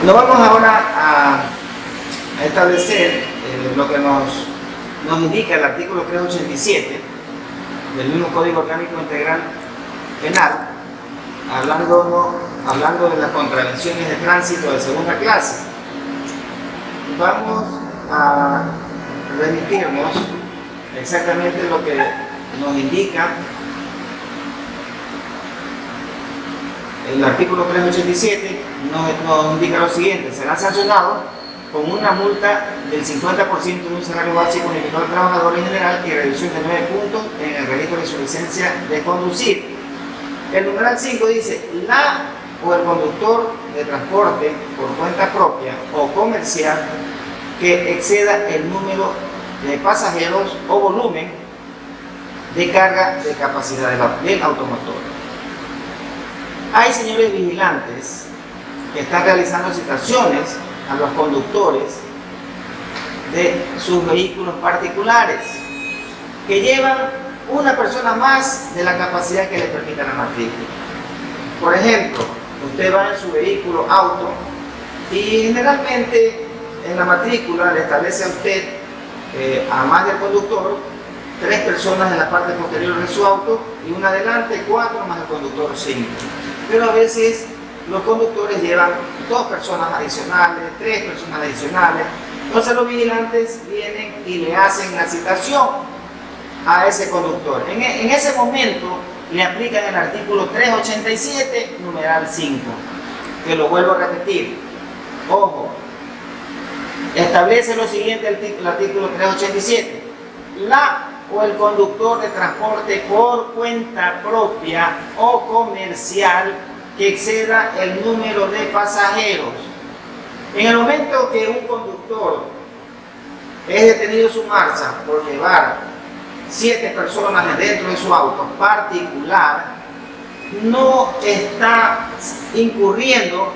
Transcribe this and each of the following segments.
Nos vamos ahora a establecer lo que nos indica el artículo 387 del mismo Código Orgánico Integral Penal, hablando de las contravenciones de tránsito de segunda clase. Vamos a remitirnos exactamente lo que nos indica el artículo 387. Nos indica lo siguiente: serán sancionados con una multa del 50% de un salario básico unificado al trabajador en general y reducción de 9 puntos en el registro de su licencia de conducir. El numeral 5 dice: la o el conductor de transporte por cuenta propia o comercial que exceda el número de pasajeros o volumen de carga de capacidad del automotor. Hay señores vigilantes que están realizando citaciones a los conductores de sus vehículos particulares que llevan una persona más de la capacidad que le permita la matrícula. Por ejemplo, usted va en su vehículo auto y generalmente en la matrícula le establece a usted, además del conductor, 3 personas en la parte posterior de su auto y una adelante, 4 más el conductor, 5. Pero a veces los conductores llevan 2 personas adicionales, 3 personas adicionales. Entonces los vigilantes vienen y le hacen la citación a ese conductor. En ese momento le aplican el artículo 387, numeral 5, que lo vuelvo a repetir. Ojo, establece lo siguiente el artículo 387: la o el conductor de transporte por cuenta propia o comercial que exceda el número de pasajeros. En el momento que un conductor es detenido en su marcha por llevar 7 personas dentro de su auto particular, no está incurriendo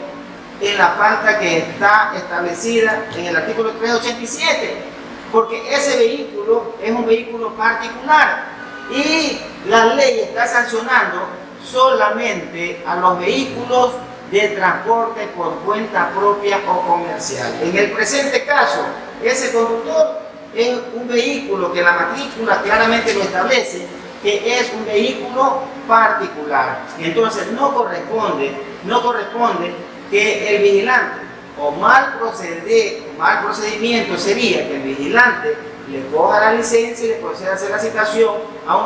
en la falta que está establecida en el artículo 387, porque ese vehículo es un vehículo particular y la ley está sancionando solamente a los vehículos de transporte por cuenta propia o comercial. En el presente caso, ese conductor es un vehículo que la matrícula claramente lo establece, que es un vehículo particular. Entonces no corresponde que el vigilante, o mal procedimiento sería que el vigilante le coja la licencia y le proceda a hacer la citación a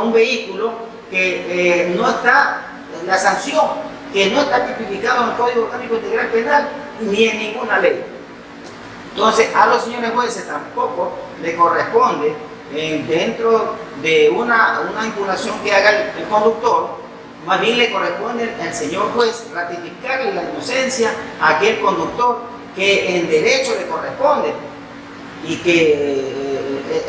un vehículo que no está, la sanción que no está tipificado en el Código Orgánico Integral Penal ni en ninguna ley. Entonces a los señores jueces tampoco le corresponde, dentro de una impugnación que haga el conductor, más bien le corresponde al señor juez ratificarle la inocencia a aquel conductor que en derecho le corresponde y que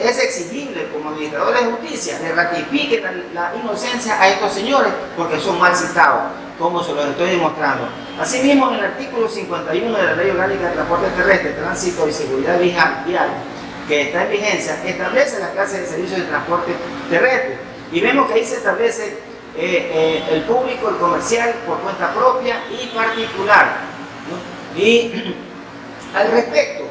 es exigible como administrador de justicia, le ratifique la inocencia a estos señores porque son mal citados, como se los estoy demostrando. Asimismo, en el artículo 51 de la Ley Orgánica de Transporte Terrestre, Tránsito y Seguridad Vial, que está en vigencia, establece las clases de servicios de transporte terrestre. Y vemos que ahí se establece el público, el comercial, por cuenta propia y particular, ¿no? Y al respecto,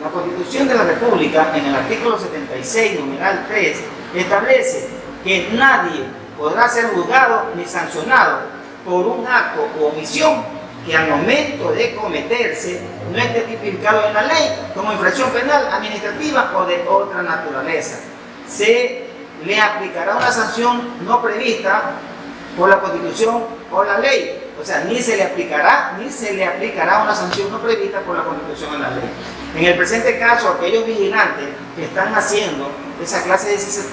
la Constitución de la República, en el artículo 76, numeral 3, establece que nadie podrá ser juzgado ni sancionado por un acto o omisión que al momento de cometerse no esté tipificado en la ley como infracción penal, administrativa o de otra naturaleza. Se le aplicará una sanción no prevista por la Constitución o la ley. O sea, ni se le aplicará una sanción no prevista por la Constitución o la ley. En el presente caso, aquellos vigilantes que están haciendo esa clase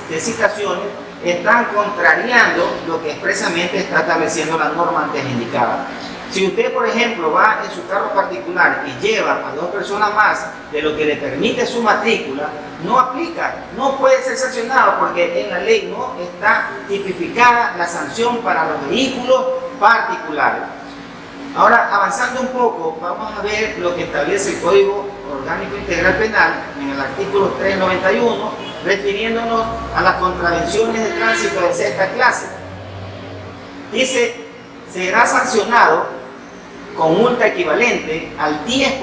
de citaciones están contrariando lo que expresamente está estableciendo la norma antes indicada. Si usted, por ejemplo, va en su carro particular y lleva a 2 personas más de lo que le permite su matrícula, no aplica, no puede ser sancionado porque en la ley no está tipificada la sanción para los vehículos particulares. Ahora, avanzando un poco, vamos a ver lo que establece el Código Orgánico Integral Penal en el artículo 391, refiriéndonos a las contravenciones de tránsito de sexta clase. Dice: será sancionado con multa equivalente al 10%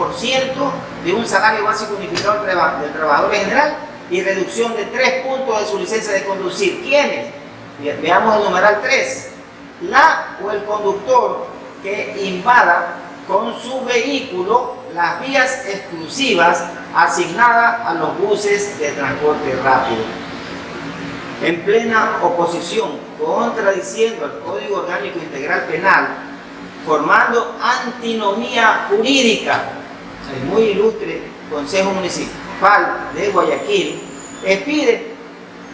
de un salario básico unificado del trabajador en general y reducción de 3 puntos de su licencia de conducir. ¿Quiénes? Veamos el numeral 3. La o el conductor que invada con su vehículo las vías exclusivas asignadas a los buses de transporte rápido. En plena oposición, contradiciendo el Código Orgánico Integral Penal, formando antinomía jurídica, el muy ilustre Consejo Municipal de Guayaquil expide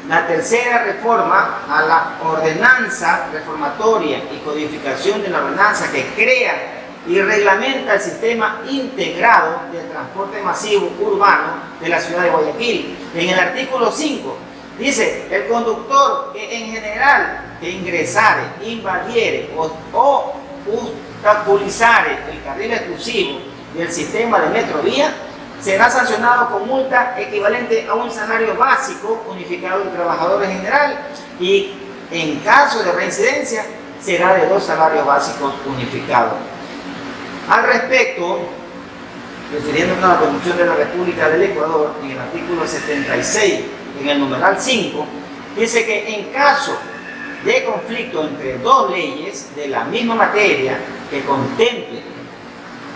la tercera reforma a la ordenanza reformatoria y codificación de la ordenanza que crea y reglamenta el sistema integrado de transporte masivo urbano de la ciudad de Guayaquil. En el artículo 5 dice: el conductor que en general que ingresare, invadiere o obstaculizare el carril exclusivo del sistema de metrovía será sancionado con multa equivalente a un salario básico unificado del trabajador en general y en caso de reincidencia será de 2 salarios básicos unificados. Al respecto, refiriéndonos a la Constitución de la República del Ecuador, en el artículo 76, en el numeral 5, dice que en caso de conflicto entre 2 leyes de la misma materia que contemplen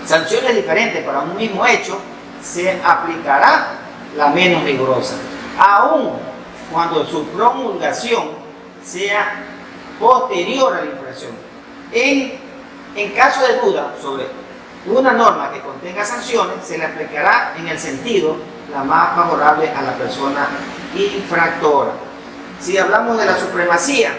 sanciones diferentes para un mismo hecho, se aplicará la menos rigurosa, aun cuando su promulgación sea posterior a la infracción. En caso de duda sobre una norma que contenga sanciones, se le aplicará en el sentido la más favorable a la persona infractora. Si hablamos de la supremacía,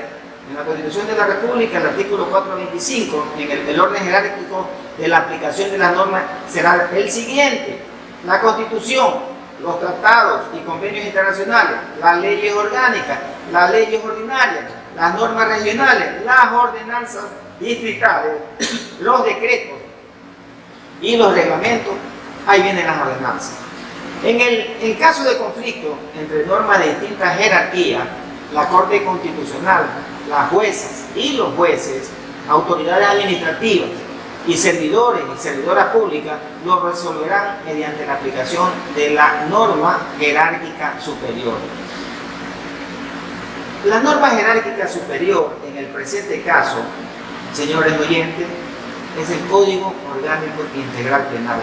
en la Constitución de la República, el artículo 425, en el orden jerárquico de la aplicación de las normas será el siguiente: la Constitución, los tratados y convenios internacionales, las leyes orgánicas, las leyes ordinarias, las normas regionales, las ordenanzas distritales, los decretos y los reglamentos. Ahí vienen las ordenanzas. En caso de conflicto entre normas de distintas jerarquías, la Corte Constitucional, las juezas y los jueces, autoridades administrativas y servidores y servidoras públicas lo resolverán mediante la aplicación de la norma jerárquica superior. La norma jerárquica superior en el presente caso, señores oyentes, es el Código Orgánico Integral Penal,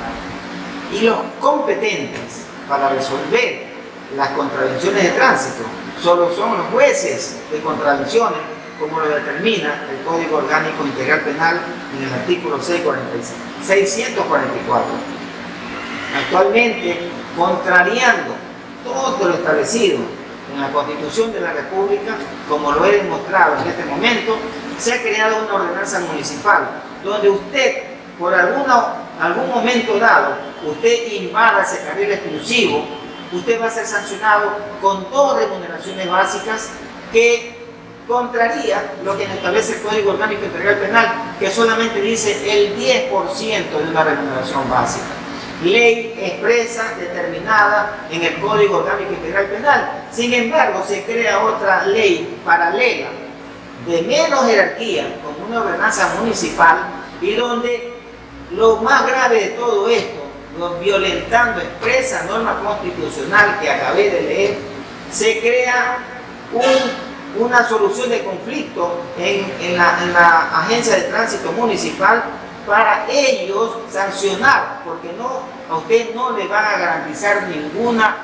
y los competentes para resolver las contravenciones de tránsito solo son los jueces de contravenciones, como lo determina el Código Orgánico Integral Penal en el artículo 644. Actualmente, contrariando todo lo establecido en la Constitución de la República, como lo he demostrado en este momento, se ha creado una ordenanza municipal donde usted, por algún momento dado, usted invada ese carril exclusivo, usted va a ser sancionado con 2 remuneraciones básicas que contraría lo que establece el Código Orgánico Integral Penal, que solamente dice el 10% de una remuneración básica. Ley expresa, determinada en el Código Orgánico Integral Penal. Sin embargo, se crea otra ley paralela de menos jerarquía, como una ordenanza municipal, y donde lo más grave de todo esto, violentando expresa norma constitucional que acabé de leer, se crea una solución de conflicto en la Agencia de Tránsito Municipal para ellos sancionar, porque a usted no le van a garantizar ninguna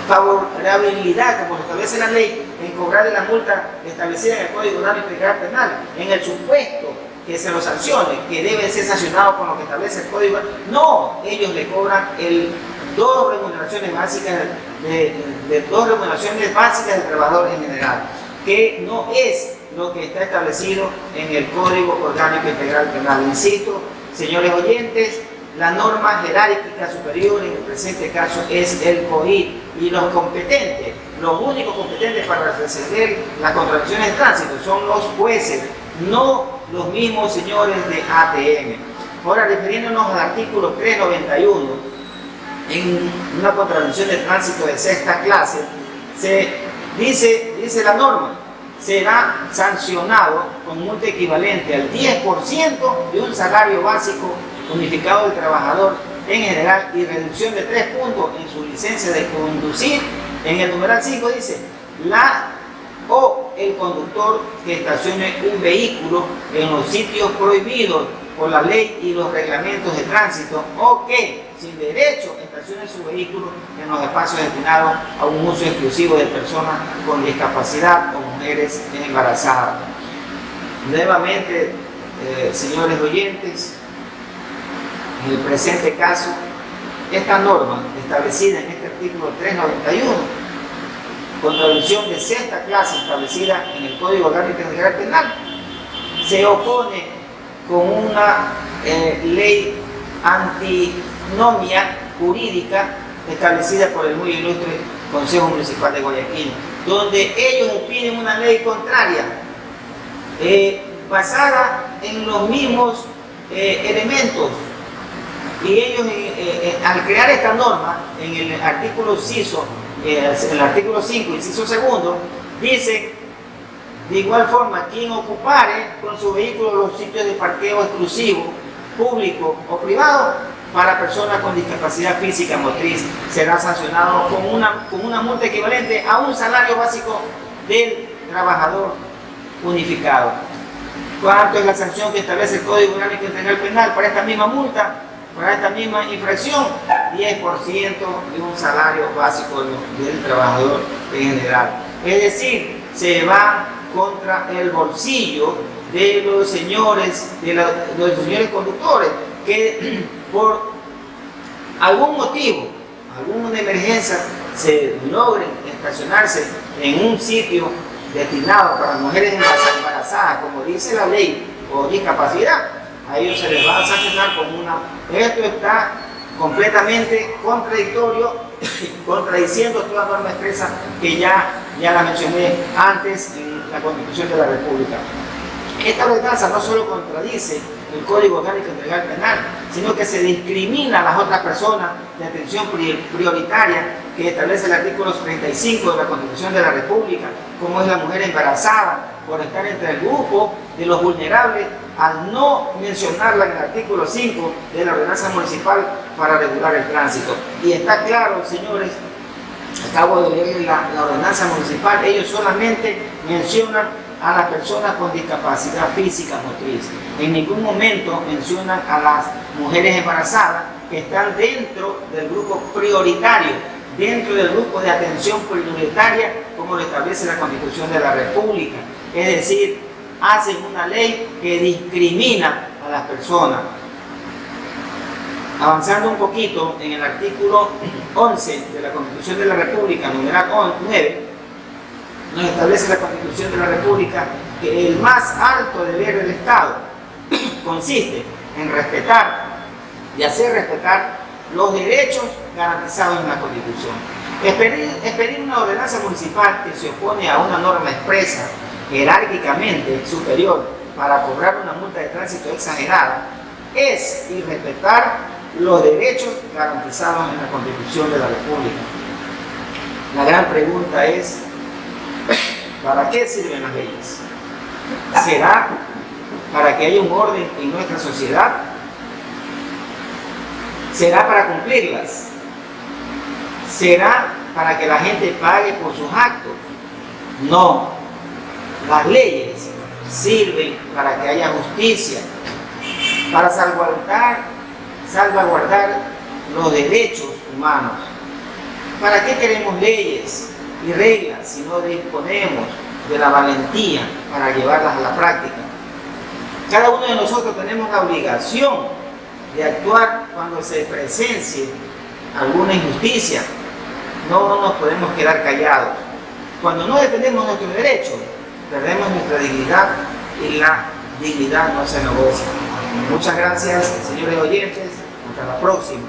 favorabilidad, como lo establece la ley, en cobrarle la multa establecida en el Código Orgánico Integral Penal, en el supuesto que se lo sancione, que debe ser sancionado con lo que establece el Código. No, ellos le cobran 2 remuneraciones básicas de 2 remuneraciones básicas del trabajador en general, que no es lo que está establecido en el Código Orgánico Integral Penal. Insisto, señores oyentes, la norma jerárquica superior en el presente caso es el COIT, y los competentes, los únicos competentes para resolver las contravenciones de tránsito son los jueces, no los mismos señores de ATM. Ahora, refiriéndonos al artículo 391, en una contravención de tránsito de 6ª clase, se dice la norma será sancionado con multa equivalente al 10% de un salario básico unificado del trabajador en general y reducción de 3 puntos en su licencia de conducir. En el numeral 5 dice, el conductor que estacione un vehículo en los sitios prohibidos por la ley y los reglamentos de tránsito, o que sin derecho estacione su vehículo en los espacios destinados a un uso exclusivo de personas con discapacidad o mujeres embarazadas. Nuevamente, señores oyentes, en el presente caso, esta norma establecida en este artículo 391, contravención de sexta clase establecida en el Código Orgánico Integral Penal, se opone con una ley antinomia jurídica establecida por el muy ilustre Consejo Municipal de Guayaquil, donde ellos opinen una ley contraria, basada en los mismos elementos. Y ellos, al crear esta norma, en el artículo 5, inciso segundo, dice: de igual forma, quien ocupare con su vehículo los sitios de parqueo exclusivo, público o privado para personas con discapacidad física motriz, será sancionado con una multa equivalente a un salario básico del trabajador unificado. ¿Cuánto es la sanción que establece el Código Orgánico Integral Penal para esta misma multa? Para esta misma infracción, 10% de un salario básico del trabajador en general. Es decir, se va contra el bolsillo de los señores, los señores conductores, que por algún motivo, alguna emergencia, se logren estacionarse en un sitio destinado para mujeres embarazadas, como dice la ley, o discapacidad. A ellos se les va a sancionar con una... Esto está completamente contradictorio, contradiciendo toda norma expresa que ya la mencioné antes en la Constitución de la República. Esta ordenanza no solo contradice el Código Orgánico Integral Penal, sino que se discrimina a las otras personas de atención prioritaria que establece el artículo 35 de la Constitución de la República, como es la mujer embarazada, por estar entre el grupo de los vulnerables, al no mencionarla en el artículo 5 de la ordenanza municipal para regular el tránsito. Y está claro, señores, acabo de leer la ordenanza municipal, ellos solamente mencionan a las personas con discapacidad física motriz. En ningún momento mencionan a las mujeres embarazadas que están dentro del grupo prioritario, dentro del grupo de atención prioritaria, como lo establece la Constitución de la República. Es decir, hacen una ley que discrimina a las personas. Avanzando un poquito, en el artículo 11 de la Constitución de la República, numeral 9, nos establece la Constitución de la República que el más alto deber del Estado consiste en respetar y hacer respetar los derechos garantizados en la Constitución. Expedir una ordenanza municipal que se opone a una norma expresa jerárquicamente superior para cobrar una multa de tránsito exagerada es irrespetar los derechos garantizados en la Constitución de la República. La gran pregunta es: ¿para qué sirven las leyes? ¿Será para que haya un orden en nuestra sociedad? ¿Será para cumplirlas? ¿Será para que la gente pague por sus actos? No. Las leyes sirven para que haya justicia, para salvaguardar los derechos humanos. ¿Para qué queremos leyes y reglas si no disponemos de la valentía para llevarlas a la práctica? Cada uno de nosotros tenemos la obligación de actuar cuando se presencie alguna injusticia. No nos podemos quedar callados. Cuando no defendemos nuestros derechos, perdemos nuestra dignidad y la dignidad no se negocia. Muchas gracias, señores oyentes. Hasta la próxima.